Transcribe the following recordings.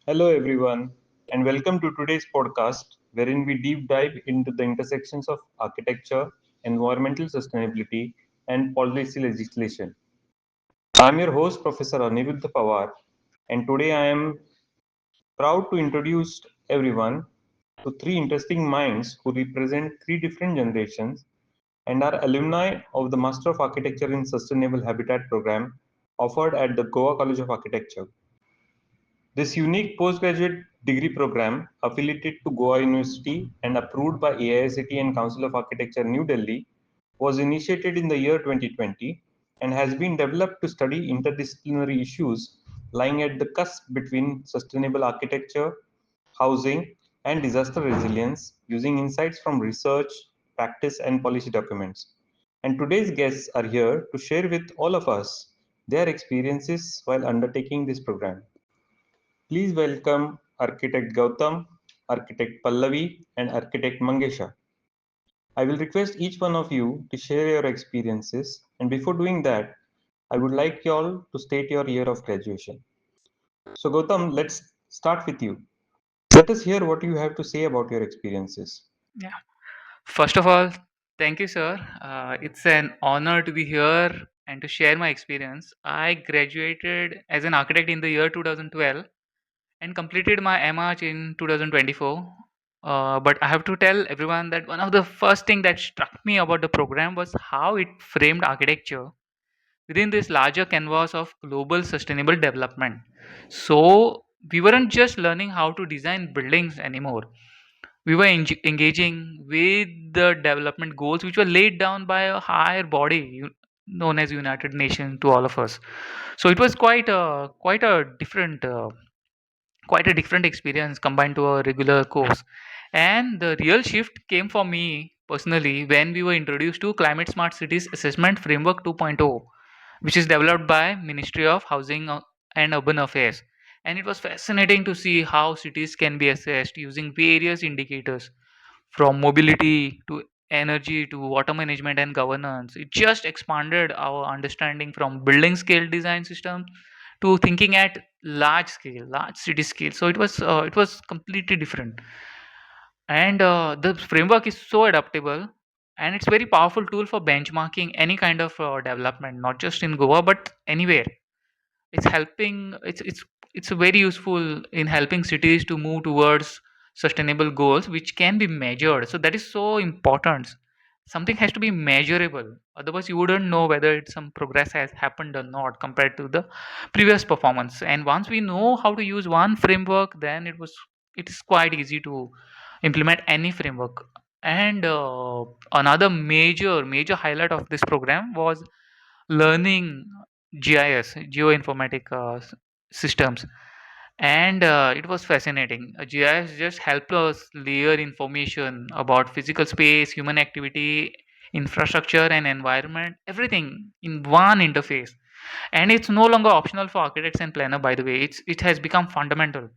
Hello, everyone, and welcome to today's podcast, wherein we deep dive into the intersections of architecture, environmental sustainability, and policy legislation. I'm your host, Professor Aniruddha Pawar, and today I am proud to introduce everyone to three interesting minds who represent three different generations and are alumni of the Master of Architecture in Sustainable Habitat program offered at the Goa College of Architecture. This unique postgraduate degree program, affiliated to Goa University and approved by AICTE and Council of Architecture, New Delhi, was initiated in the year 2020 and has been developed to study interdisciplinary issues lying at the cusp between sustainable architecture, housing, and disaster resilience using insights from research, practice, and policy documents. And today's guests are here to share with all of us their experiences while undertaking this program. Please welcome Architect Gautam, Architect Pallavi, and Architect Mangesha. I will request each one of you to share your experiences, and before doing that, I would like you all to state your year of graduation. So, Gautam, let's start with you. Let us hear what you have to say about your experiences. Yeah. First of all, thank you, sir. It's an honor to be here and to share my experience. I graduated as an architect in the year 2012 and completed my M.Arch in 2024. But I have to tell everyone that one of the first thing that struck me about the program was how it framed architecture within this larger canvas of global sustainable development. So we weren't just learning how to design buildings anymore. We were engaging with the development goals which were laid down by a higher body known as United Nations to all of us. So it was quite a different experience combined to a regular course. And the real shift came for me personally when we were introduced to Climate Smart Cities Assessment Framework 2.0, which is developed by Ministry of Housing and Urban Affairs. And it was fascinating to see how cities can be assessed using various indicators from mobility to energy to water management and governance. It just expanded our understanding from building scale design systems to thinking at large city scale. So it was completely different. And the framework is so adaptable, and it's very powerful tool for benchmarking any kind of development, not just in Goa but anywhere. It's helping it's very useful in helping cities to move towards sustainable goals which can be measured. So that is so important. Something has to be measurable, otherwise you wouldn't know whether some progress has happened or not compared to the previous performance. And once we know how to use one framework, then it is quite easy to implement any framework. And another major highlight of this program was learning GIS, geoinformatic systems, and it was fascinating. GIS just helped us layer information about physical space, human activity, infrastructure, and environment, everything in one interface. And it's no longer optional for architects and planner. By the way, it has become fundamental.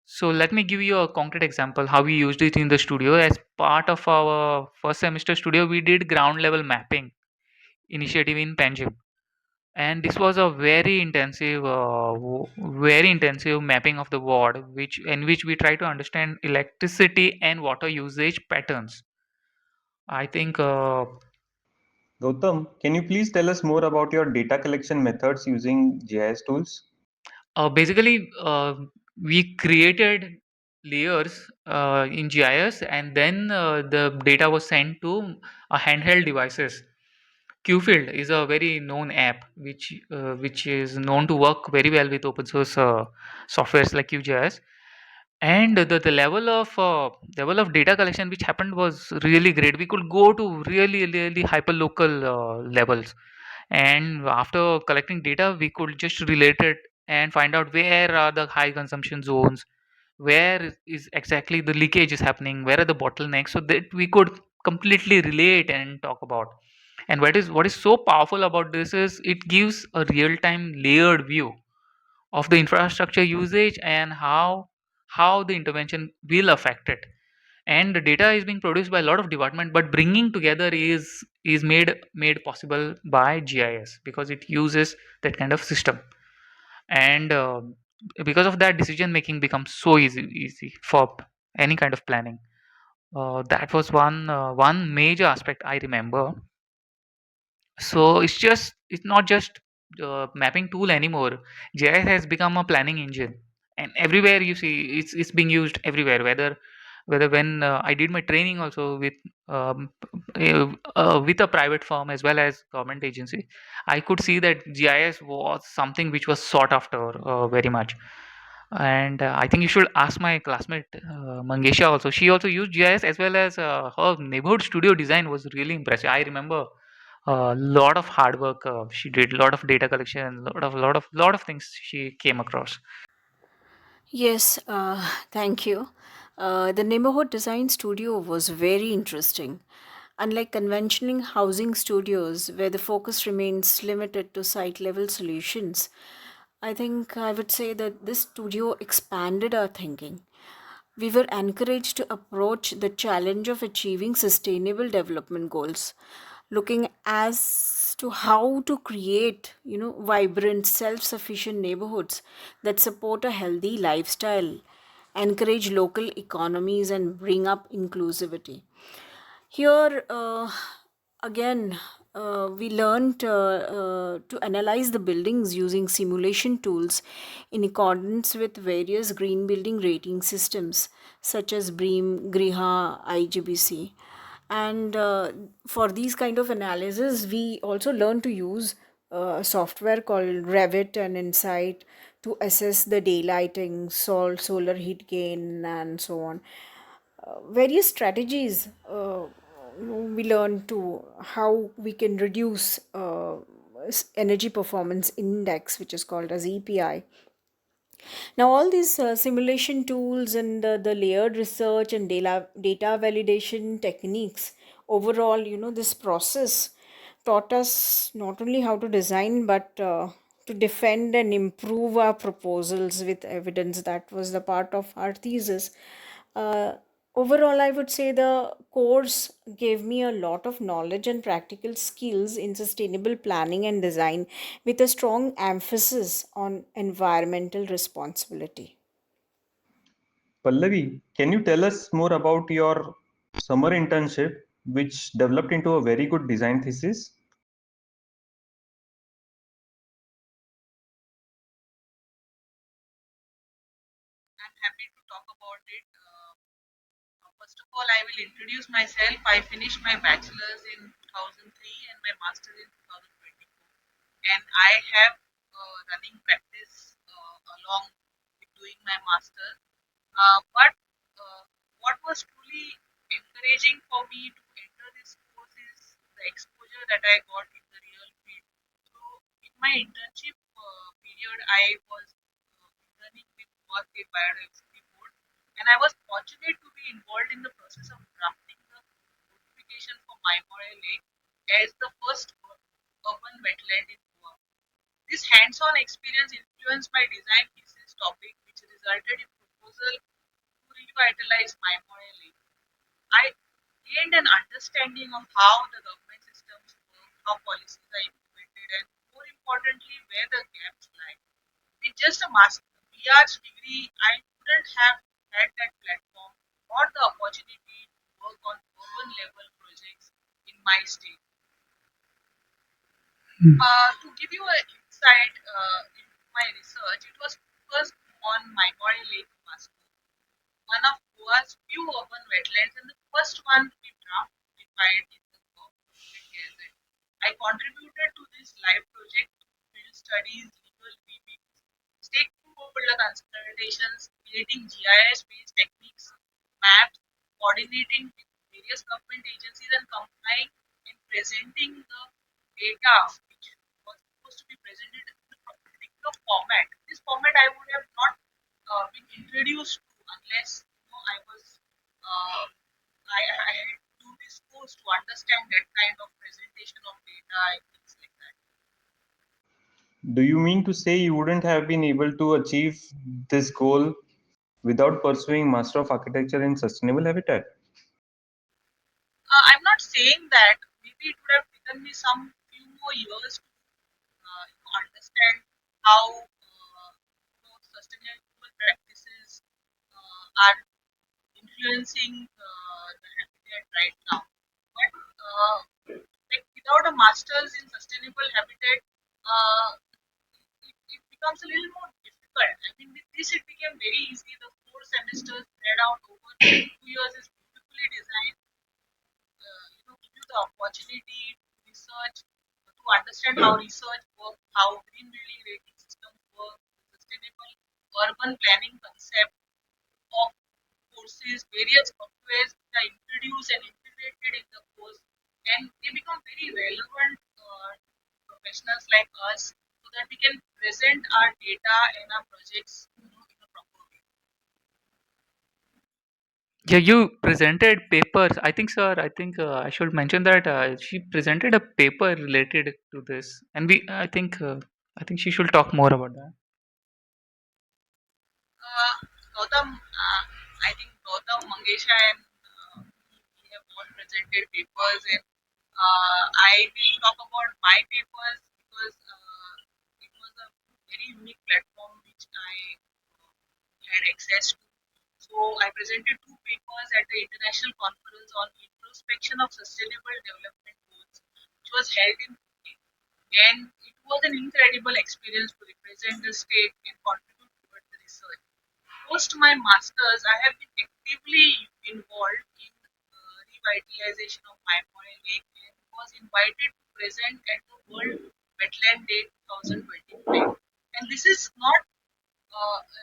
So let me give you a concrete example how we used it in the studio. As part of our first semester studio, we did ground level mapping initiative in Panjim, and this was a very intensive mapping of the ward which in which we try to understand electricity and water usage patterns. I think Gautam, can you please tell us more about your data collection methods using GIS tools? basically we created layers in GIS, and then the data was sent to handheld devices. Qfield is a very known app which is known to work very well with open source softwares like QGIS. And the level of data collection which happened was really great. We could go to really hyper local levels, and after collecting data we could just relate it and find out where are the high consumption zones, where is exactly the leakage is happening, where are the bottlenecks, so that we could completely relate and talk about. And what is so powerful about this is it gives a real time layered view of the infrastructure usage and how the intervention will affect it. And the data is being produced by a lot of department, but bringing together is made possible by GIS because it uses that kind of system. And Because of that, decision making becomes so easy for any kind of planning. That was one major aspect I remember. So it's not just mapping tool anymore. GIS has become a planning engine, and everywhere you see it's being used everywhere. Whether when I did my training also with a private firm as well as government agency, I could see that GIS was something which was sought after very much. And I think you should ask my classmate Mangesha also. She also used GIS as well as her neighborhood studio design was really impressive. I remember a lot of hard work she did, a lot of data collection, lot of things she came across. Yes, thank you. The neighborhood design studio was very interesting. Unlike conventional housing studios, where the focus remains limited to site level solutions, I think I would say that this studio expanded our thinking. We were encouraged to approach the challenge of achieving sustainable development goals, looking as to how to create, vibrant, self-sufficient neighborhoods that support a healthy lifestyle, encourage local economies, and bring up inclusivity. Here, again, we learned to analyze the buildings using simulation tools in accordance with various green building rating systems such as BREEAM, GRIHA, IGBC. And for these kind of analysis, we also learn to use software called Revit and Insight to assess the daylighting, solar heat gain, and so on. Various strategies we learn to how we can reduce energy performance index, which is called as EPI. Now, all these simulation tools and the layered research and data validation techniques, overall, this process taught us not only how to design but to defend and improve our proposals with evidence. That was the part of our thesis. Uh, Overall, I would say the course gave me a lot of knowledge and practical skills in sustainable planning and design with a strong emphasis on environmental responsibility. Pallavi, can you tell us more about your summer internship, which developed into a very good design thesis? I'm happy to talk about it. First of all, I will introduce myself. I finished my bachelor's in 2003 and my master's in 2024. And I have running practice along with doing my master's. But what was truly encouraging for me to enter this course is the exposure that I got in the real field. So, in my internship period, I was interning with Goa State Biodiversity Board, and I was fortunate to be involved in the process of drafting the notification for Maimore Lake as the first urban wetland in Goa. This hands-on experience influenced my design thesis topic, which resulted in proposal to revitalize Maimore Lake. I gained an understanding of how the government systems work, how policies are implemented, and more importantly, where the gaps lie. With just a master B.Arch degree, I couldn't have had that platform or the opportunity to work on urban level projects in my state. To give you an insight into my research, it was focused on Maimori Lake Master, one of Goa's few urban wetlands and the first one to be draftified in the government gazette. I contributed to this live project, field studies, legal reviews, stakeholder consultations, creating GIS-based techniques, maps, coordinating with various government agencies, and complying and presenting the data which was supposed to be presented in a particular format. This format I would have not been introduced to unless I was uh, I had to do this course to understand that kind of presentation of data and things like that. Do you mean to say you wouldn't have been able to achieve this goal without pursuing Master of Architecture in Sustainable Habitat? I'm not saying that maybe it would have taken me some few more years to understand how sustainable are influencing the habitat right now. But like without a master's in sustainable habitat, uh, it becomes a little more difficult. I mean, with this it became very easy. The 4 semesters spread out over 2 years is beautifully designed. Give you the opportunity to research, to understand how research works, how green building rating systems work, sustainable urban planning concept of courses, various softwares that are introduced and integrated in the course, and they become very relevant to professionals like us, so that we can present our data and our projects, in a proper way. Yeah, you presented papers. I think, sir, I think I should mention that she presented a paper related to this, and I think she should talk more about that. Uh, Gautam, I think Gautam, Mangesha, and we have all presented papers, and I will talk about my papers because it was a very unique platform which I had access to. So I presented two papers at the International Conference on Introspection of Sustainable Development Goals, which was held in Pune. And it was an incredible experience to represent the state and contribute towards the research. Post my masters, I have been actively involved in revitalization of Maipoint Lake and was invited to present at the World Wetland Day 2025. And this is not too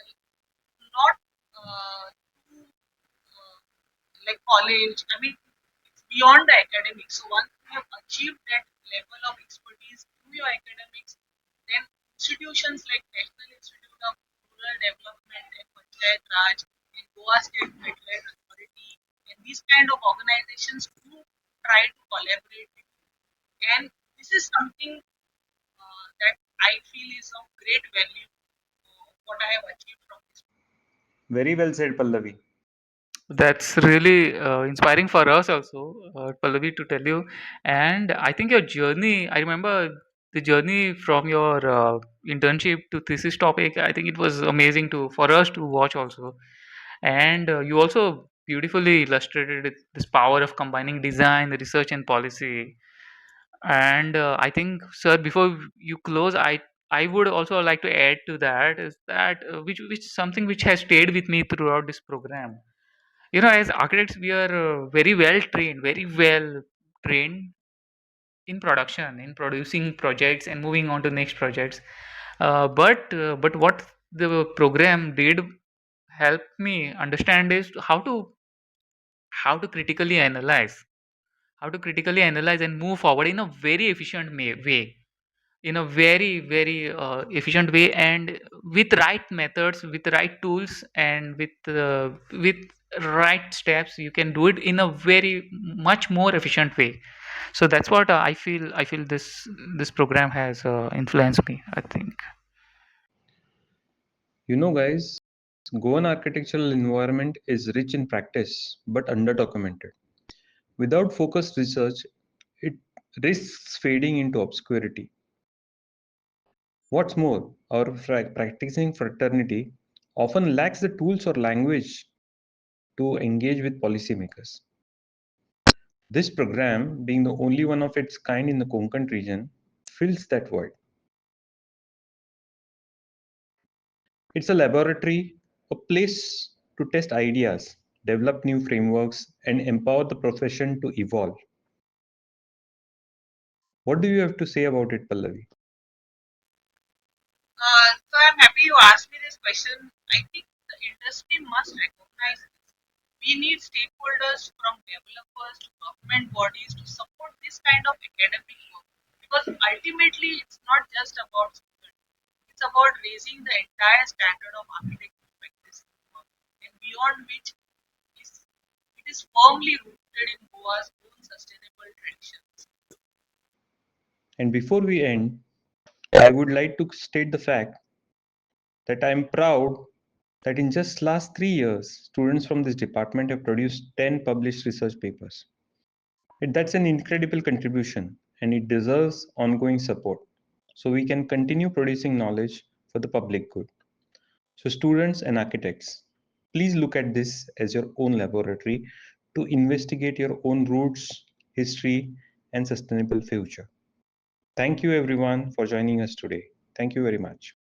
like college. I mean, it's beyond the academics. So once you have achieved that level of expertise through your academics, then institutions like National Institute of Rural Development and Panchayat Raj and Goa State Wetland Authority and these kind of organizations do try to collaborate with you. And this is something that I feel is of great value, what I have achieved from this. Very well said, Pallavi. That's really inspiring for us also, Pallavi, to tell you. And I think your journey, I remember the journey from your internship to thesis topic. I think it was amazing to for us to watch also. And you also beautifully illustrated this power of combining design, research, and policy. And I think, sir, before you close, I would also like to add to that is that which something which has stayed with me throughout this program. You know, as architects, we are very well trained in production, in producing projects and moving on to next projects. But what the program did help me understand is how to critically analyze, and move forward in a very efficient way, in a very efficient way, and with right methods, with right tools, and with right steps, you can do it in a very much more efficient way. So that's what I feel this program has influenced me, I think. You know, guys, Goan architectural environment is rich in practice but underdocumented. Without focused research, it risks fading into obscurity. What's more, our practicing fraternity often lacks the tools or language to engage with policymakers. This program, being the only one of its kind in the Konkan region, fills that void. It's a laboratory, a place to test ideas, develop new frameworks, and empower the profession to evolve. What do you have to say about it, Pallavi? So I'm happy you asked me this question. I think the industry must recognize this. We need stakeholders from developers to government bodies to support this kind of academic work, because ultimately it's not just about students. It's about raising the entire standard of architecture practice and beyond which is it is firmly rooted in Goa's own sustainable traditions. And before we end, I would like to state the fact that I'm proud that in just last 3 years, students from this department have produced 10 published research papers. That's an incredible contribution and it deserves ongoing support so we can continue producing knowledge for the public good. So students and architects, Please look at this as your own laboratory to investigate your own roots, history, and sustainable future. Thank you everyone for joining us today. Thank you very much.